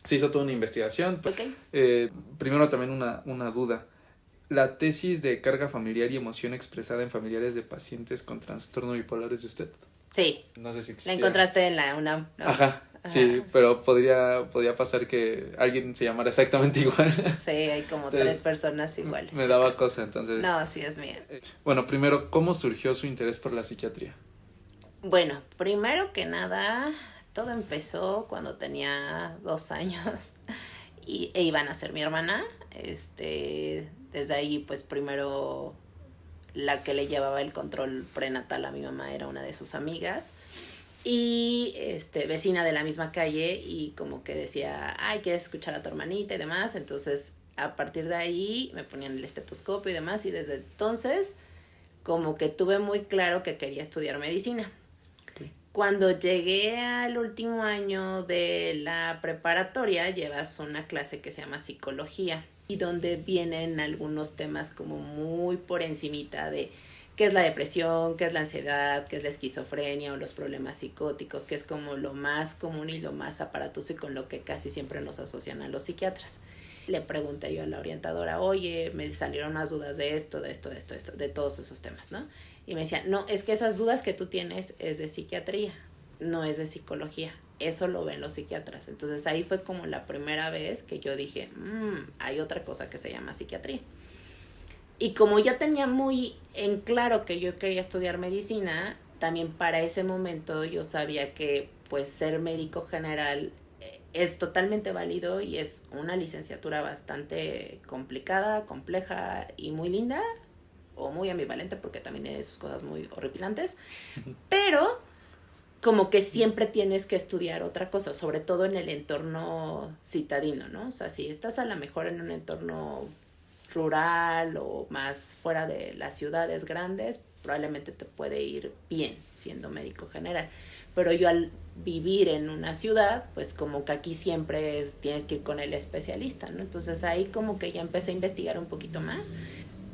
se hizo toda una investigación. Okay. Primero también una duda. ¿La tesis de carga familiar y emoción expresada en familiares de pacientes con trastorno bipolar es de usted? Sí. No sé si existía. La encontraste en la UNAM, ¿no? Ajá. Sí, pero podría pasar que alguien se llamara exactamente igual. Sí, hay como entonces, 3 personas iguales. Me daba cosa, entonces. No, sí es mía. Bueno, primero, ¿cómo surgió su interés por la psiquiatría? Bueno, primero que nada, todo empezó cuando tenía 2 años e iban a ser mi hermana. Desde ahí, pues primero la que le llevaba el control prenatal a mi mamá era una de sus amigas. Y vecina de la misma calle, y como que decía, ay, ¿quieres escuchar a tu hermanita y demás? Entonces, a partir de ahí me ponían el estetoscopio y demás, y desde entonces como que tuve muy claro que quería estudiar medicina. Okay. Cuando llegué al último año de la preparatoria, llevas una clase que se llama psicología, y donde vienen algunos temas como muy por encimita de qué es la depresión, qué es la ansiedad, qué es la esquizofrenia o los problemas psicóticos, que es como lo más común y lo más aparatoso y con lo que casi siempre nos asocian a los psiquiatras. Le pregunté yo a la orientadora, oye, me salieron unas dudas de esto, de todos esos temas, ¿no? Y me decía, no, es que esas dudas que tú tienes es de psiquiatría, no es de psicología. Eso lo ven los psiquiatras. Entonces ahí fue como la primera vez que yo dije, hay otra cosa que se llama psiquiatría. Y como ya tenía muy en claro que yo quería estudiar medicina, también para ese momento yo sabía que pues ser médico general es totalmente válido y es una licenciatura bastante complicada, compleja y muy linda, o muy ambivalente porque también tiene sus cosas muy horripilantes, pero como que siempre tienes que estudiar otra cosa, sobre todo en el entorno citadino, ¿no? O sea, si estás a lo mejor en un entorno rural o más fuera de las ciudades grandes, probablemente te puede ir bien siendo médico general. Pero yo al vivir en una ciudad, pues como que aquí siempre tienes que ir con el especialista, ¿no? Entonces ahí como que ya empecé a investigar un poquito más,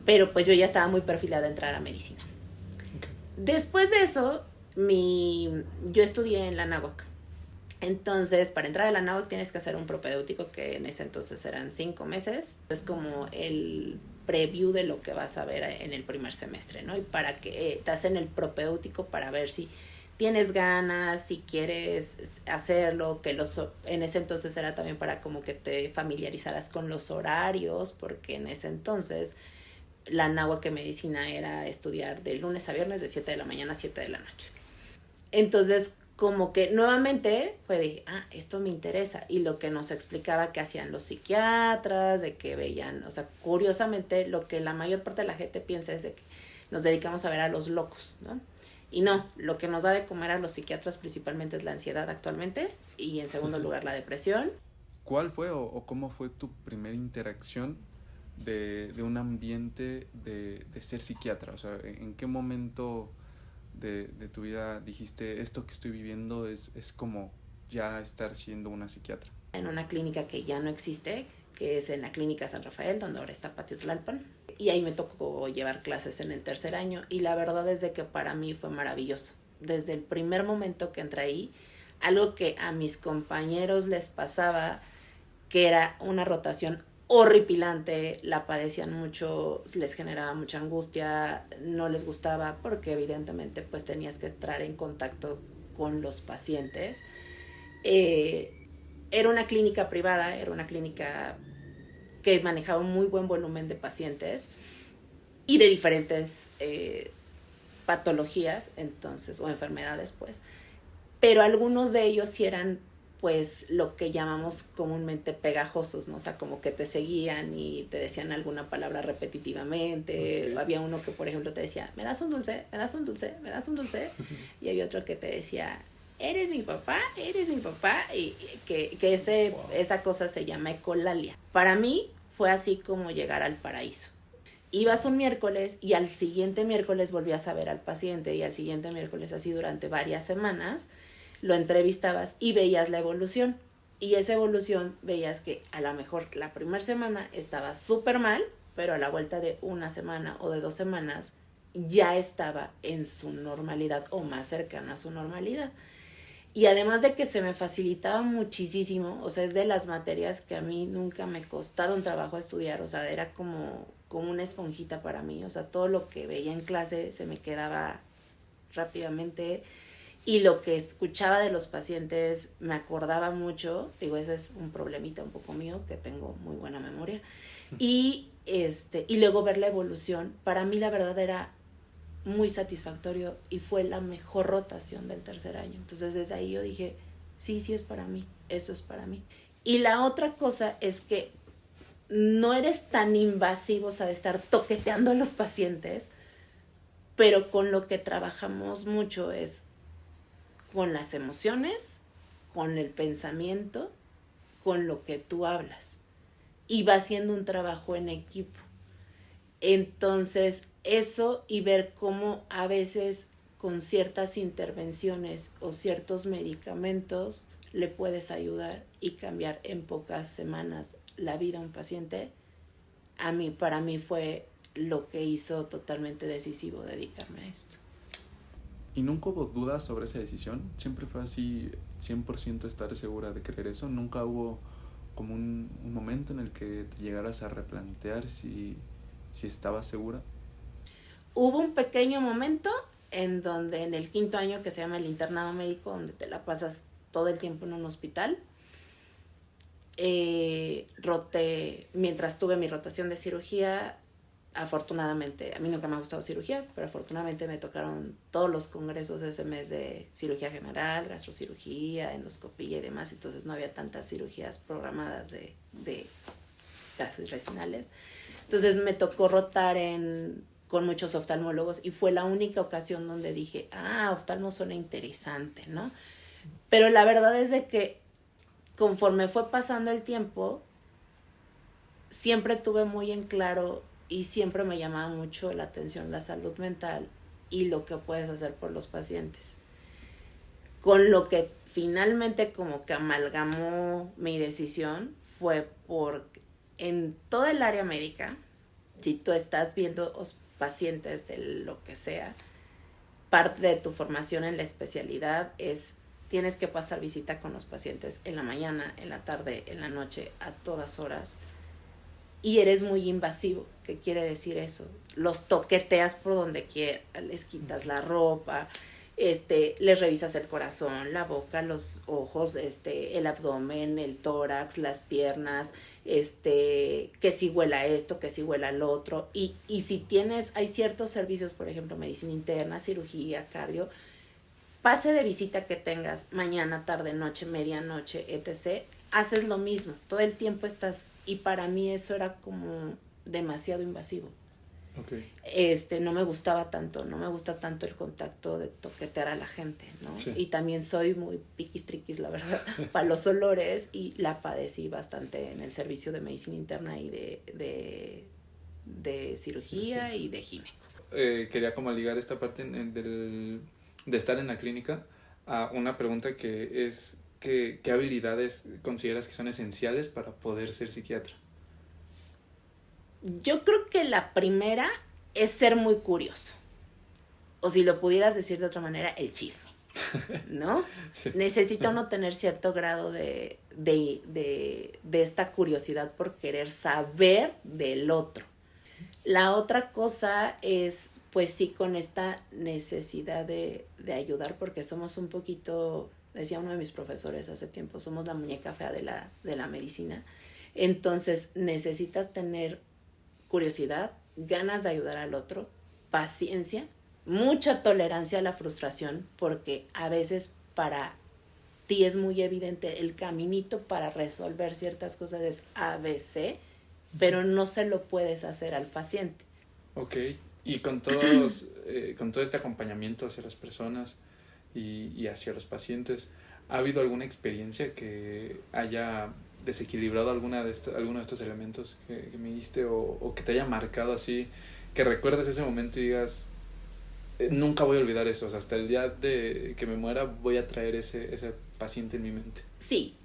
pero pues yo ya estaba muy perfilada a entrar a medicina. Okay. Después de eso, yo estudié en la Anáhuac. Entonces, para entrar a la Anáhuac tienes que hacer un propedéutico que en ese entonces eran 5 meses. Es como el preview de lo que vas a ver en el primer semestre, ¿no? Y para que te hacen el propedéutico para ver si tienes ganas, si quieres hacerlo, que en ese entonces era también para como que te familiarizaras con los horarios, porque en ese entonces la Anáhuac medicina era estudiar de lunes a viernes de 7 de la mañana a 7 de la noche. Entonces, como que nuevamente fue de, esto me interesa. Y lo que nos explicaba que hacían los psiquiatras, de que veían, o sea, curiosamente lo que la mayor parte de la gente piensa es de que nos dedicamos a ver a los locos, ¿no? Y no, lo que nos da de comer a los psiquiatras principalmente es la ansiedad actualmente y en segundo lugar la depresión. ¿Cuál fue o cómo fue tu primera interacción de un ambiente de ser psiquiatra? O sea, ¿en qué momento de tu vida dijiste esto que estoy viviendo es como ya estar siendo una psiquiatra? En una clínica que ya no existe, que es en la Clínica San Rafael, donde ahora está Patio Tlalpan. Y ahí me tocó llevar clases en el tercer año y la verdad es de que para mí fue maravilloso. Desde el primer momento que entré ahí, algo que a mis compañeros les pasaba, que era una rotación horripilante, la padecían mucho, les generaba mucha angustia, no les gustaba porque evidentemente pues tenías que estar en contacto con los pacientes. Era una clínica privada, era una clínica que manejaba un muy buen volumen de pacientes y de diferentes patologías, entonces, o enfermedades, pues. Pero algunos de ellos sí eran, pues, lo que llamamos comúnmente pegajosos, ¿no? O sea, como que te seguían y te decían alguna palabra repetitivamente. Okay. Había uno que, por ejemplo, te decía, ¿me das un dulce? ¿Me das un dulce? ¿Me das un dulce? Y había otro que te decía, ¿eres mi papá? ¿Eres mi papá? Y que esa cosa se llama ecolalia. Para mí fue así como llegar al paraíso. Ibas un miércoles y al siguiente miércoles volvías a ver al paciente y al siguiente miércoles, así durante varias semanas, lo entrevistabas y veías la evolución. Y esa evolución veías que a lo mejor la primera semana estaba súper mal, pero a la vuelta de una semana o de 2 semanas ya estaba en su normalidad o más cercana a su normalidad. Y además de que se me facilitaba muchísimo, o sea, es de las materias que a mí nunca me costaron trabajo estudiar, o sea, era como una esponjita para mí, o sea, todo lo que veía en clase se me quedaba rápidamente y lo que escuchaba de los pacientes me acordaba mucho, digo, ese es un problemita un poco mío, que tengo muy buena memoria, y luego ver la evolución, para mí la verdad era muy satisfactorio y fue la mejor rotación del tercer año. Entonces desde ahí yo dije, sí, sí es para mí, eso es para mí. Y la otra cosa es que no eres tan invasivo, o sea, de estar toqueteando a los pacientes, pero con lo que trabajamos mucho es con las emociones, con el pensamiento, con lo que tú hablas. Y va siendo un trabajo en equipo. Entonces, eso y ver cómo a veces con ciertas intervenciones o ciertos medicamentos le puedes ayudar y cambiar en pocas semanas la vida a un paciente, para mí fue lo que hizo totalmente decisivo dedicarme a esto. ¿Y nunca hubo dudas sobre esa decisión? ¿Siempre fue así 100% estar segura de querer eso? ¿Nunca hubo como un momento en el que te llegaras a replantear si estabas segura? Hubo un pequeño momento en donde en el 5º año, que se llama el internado médico, donde te la pasas todo el tiempo en un hospital, mientras tuve mi rotación de cirugía, afortunadamente, a mí nunca me ha gustado cirugía, pero afortunadamente me tocaron todos los congresos ese mes de cirugía general, gastrocirugía, endoscopía y demás, entonces no había tantas cirugías programadas de gastrointestinales. Entonces me tocó rotar con muchos oftalmólogos y fue la única ocasión donde dije, oftalmo suena interesante, ¿no? Pero la verdad es de que conforme fue pasando el tiempo, siempre tuve muy en claro y siempre me llamaba mucho la atención la salud mental y lo que puedes hacer por los pacientes. Con lo que finalmente como que amalgamó mi decisión fue porque en toda el área médica, si tú estás viendo pacientes de lo que sea, parte de tu formación en la especialidad es tienes que pasar visita con los pacientes en la mañana, en la tarde, en la noche, a todas horas. Y eres muy invasivo. ¿Qué quiere decir eso? Los toqueteas por donde quieras, les quitas la ropa, les revisas el corazón, la boca, los ojos, el abdomen, el tórax, las piernas, que si huela esto, que si huela lo otro. Y si hay ciertos servicios, por ejemplo, medicina interna, cirugía, cardio, pase de visita que tengas mañana, tarde, noche, medianoche, etc., haces lo mismo, todo el tiempo estás, y para mí eso era como demasiado invasivo. Okay. No me gusta tanto el contacto de toquetear a la gente, ¿no? Sí. Y también soy muy piquis-triquis, la verdad, para los olores, y la padecí bastante en el servicio de medicina interna y de cirugía y de gineco. Quería como ligar esta parte de estar en la clínica a una pregunta que es ¿qué habilidades consideras que son esenciales para poder ser psiquiatra? Yo creo que la primera es ser muy curioso. O si lo pudieras decir de otra manera, el chisme, ¿no? Sí. Necesita uno tener cierto grado de esta curiosidad por querer saber del otro. La otra cosa es, pues sí, con esta necesidad de ayudar, porque somos un poquito, decía uno de mis profesores hace tiempo, somos la muñeca fea de la medicina. Entonces necesitas tener curiosidad, ganas de ayudar al otro, paciencia, mucha tolerancia a la frustración, porque a veces para ti es muy evidente el caminito para resolver ciertas cosas es ABC, pero no se lo puedes hacer al paciente. Ok, y con todo este acompañamiento hacia las personas y hacia los pacientes, ¿ha habido alguna experiencia que haya desequilibrado alguno de estos elementos que me diste o que te haya marcado así, que recuerdes ese momento y digas, nunca voy a olvidar eso, o sea, hasta el día de que me muera voy a traer ese paciente en mi mente? Sí,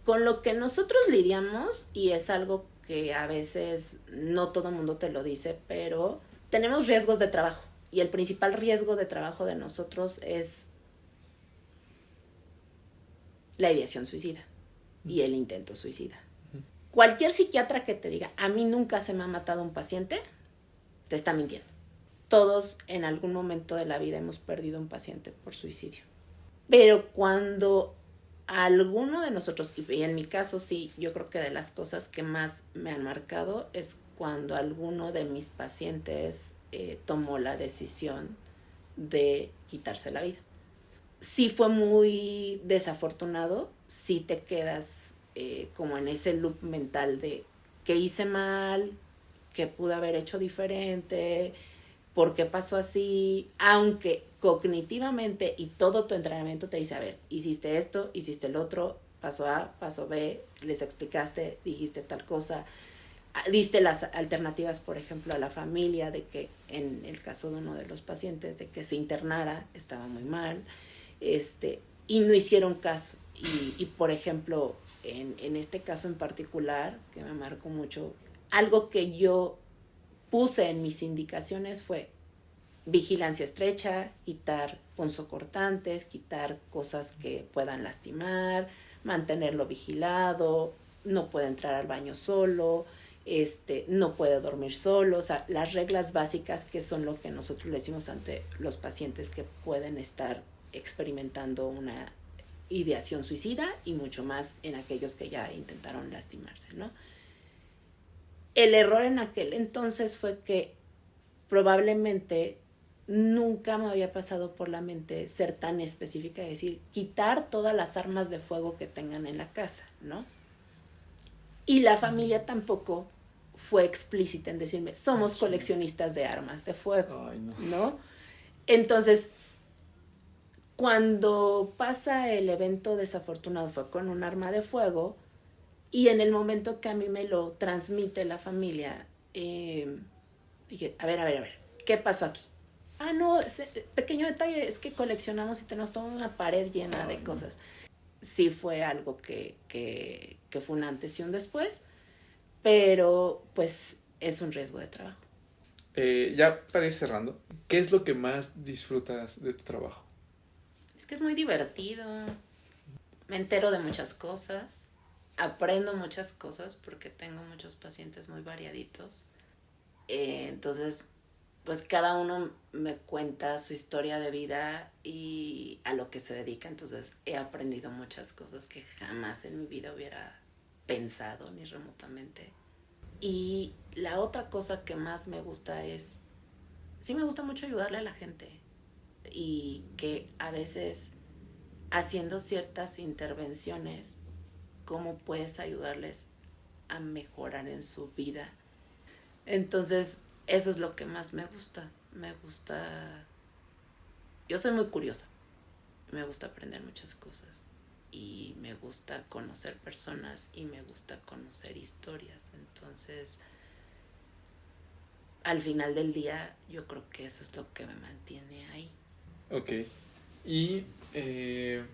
con lo que nosotros lidiamos, y es algo que a veces no todo el mundo te lo dice, pero tenemos riesgos de trabajo, y el principal riesgo de trabajo de nosotros es la ideación suicida y el intento suicida. Cualquier psiquiatra que te diga, a mí nunca se me ha matado un paciente, te está mintiendo. Todos en algún momento de la vida hemos perdido un paciente por suicidio. Pero cuando alguno de nosotros, y en mi caso sí, yo creo que de las cosas que más me han marcado es cuando alguno de mis pacientes tomó la decisión de quitarse la vida. Sí fue muy desafortunado, sí te quedas como en ese loop mental de qué hice mal, qué pude haber hecho diferente, por qué pasó así, aunque cognitivamente y todo tu entrenamiento te dice, a ver, hiciste esto, hiciste el otro, paso A, paso B, les explicaste, dijiste tal cosa, diste las alternativas, por ejemplo, a la familia de que en el caso de uno de los pacientes, de que se internara, estaba muy mal, y no hicieron caso. Y por ejemplo, en este caso en particular, que me marcó mucho, algo que yo puse en mis indicaciones fue vigilancia estrecha, quitar punzocortantes, quitar cosas que puedan lastimar, mantenerlo vigilado, no puede entrar al baño solo, no puede dormir solo, o sea, las reglas básicas que son lo que nosotros le decimos ante los pacientes que pueden estar experimentando una ideación suicida y mucho más en aquellos que ya intentaron lastimarse, ¿no? El error en aquel entonces fue que probablemente nunca me había pasado por la mente ser tan específica, es decir, quitar todas las armas de fuego que tengan en la casa, ¿no? Y la familia tampoco fue explícita en decirme, somos coleccionistas de armas de fuego, Ay, no. ¿no? Entonces, cuando pasa el evento desafortunado fue con un arma de fuego y en el momento que a mí me lo transmite la familia, dije, a ver, ¿qué pasó aquí? Ah, no, pequeño detalle, es que coleccionamos y tenemos toda una pared llena de cosas. Sí fue algo que fue un antes y un después, pero pues es un riesgo de trabajo. Ya para ir cerrando, ¿qué es lo que más disfrutas de tu trabajo? Es que es muy divertido, me entero de muchas cosas, aprendo muchas cosas porque tengo muchos pacientes muy variaditos. Entonces, pues cada uno me cuenta su historia de vida y a lo que se dedica. Entonces he aprendido muchas cosas que jamás en mi vida hubiera pensado ni remotamente. Y la otra cosa que más me gusta es, sí me gusta mucho ayudarle a la gente y que a veces haciendo ciertas intervenciones, cómo puedes ayudarles a mejorar en su vida. Entonces, eso es lo que más me gusta. Yo soy muy curiosa, me gusta aprender muchas cosas y me gusta conocer personas y me gusta conocer historias. Entonces, al final del día, yo creo que eso es lo que me mantiene ahí. Ok. ¿Y qué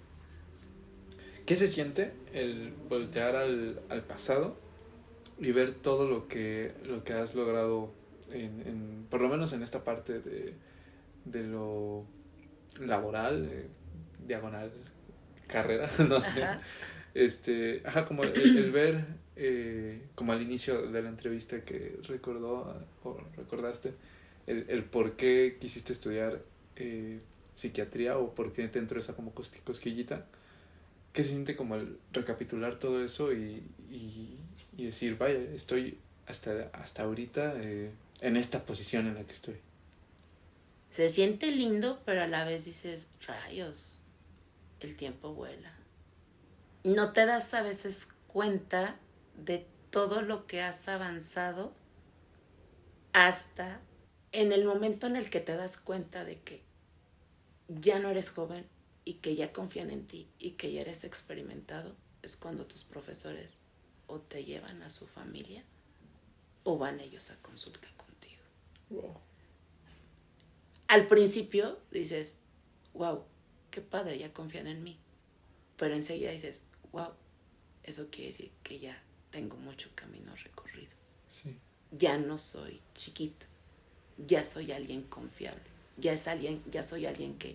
se siente el voltear al pasado y ver todo lo que has logrado por lo menos en esta parte de lo laboral, diagonal, carrera, no sé. Como el ver, como al inicio de la entrevista que recordaste, el por qué quisiste estudiar psiquiatría o por qué te entró esa como cosquillita, ¿qué se siente como el recapitular todo eso y decir, vaya, estoy hasta ahorita en esta posición en la que estoy? Se siente lindo, pero a la vez dices, rayos, el tiempo vuela. No te das a veces cuenta de todo lo que has avanzado hasta en el momento en el que te das cuenta de que ya no eres joven y que ya confían en ti y que ya eres experimentado, es cuando tus profesores o te llevan a su familia o van ellos a consulta contigo. Wow. Al principio dices, wow, qué padre, ya confían en mí. Pero enseguida dices, wow, eso quiere decir que ya tengo mucho camino recorrido. Sí. Ya no soy chiquito, ya soy alguien confiable, ya soy alguien que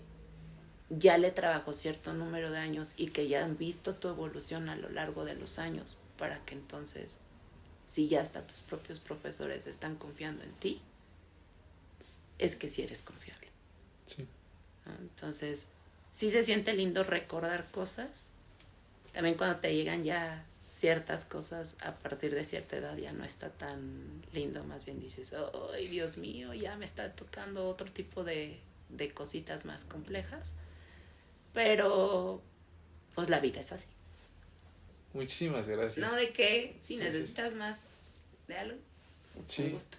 ya le trabajó cierto número de años y que ya han visto tu evolución a lo largo de los años, para que entonces, si ya hasta tus propios profesores están confiando en ti, es que sí eres confiable. Sí. ¿No? Entonces, sí se siente lindo recordar cosas. También cuando te llegan ya ciertas cosas a partir de cierta edad ya no está tan lindo, más bien dices, ay, Dios mío, ya me está tocando otro tipo de cositas más complejas, pero pues la vida es así. Muchísimas gracias. No, de qué, si Gracias. necesitas más de algo, Sí. un gusto.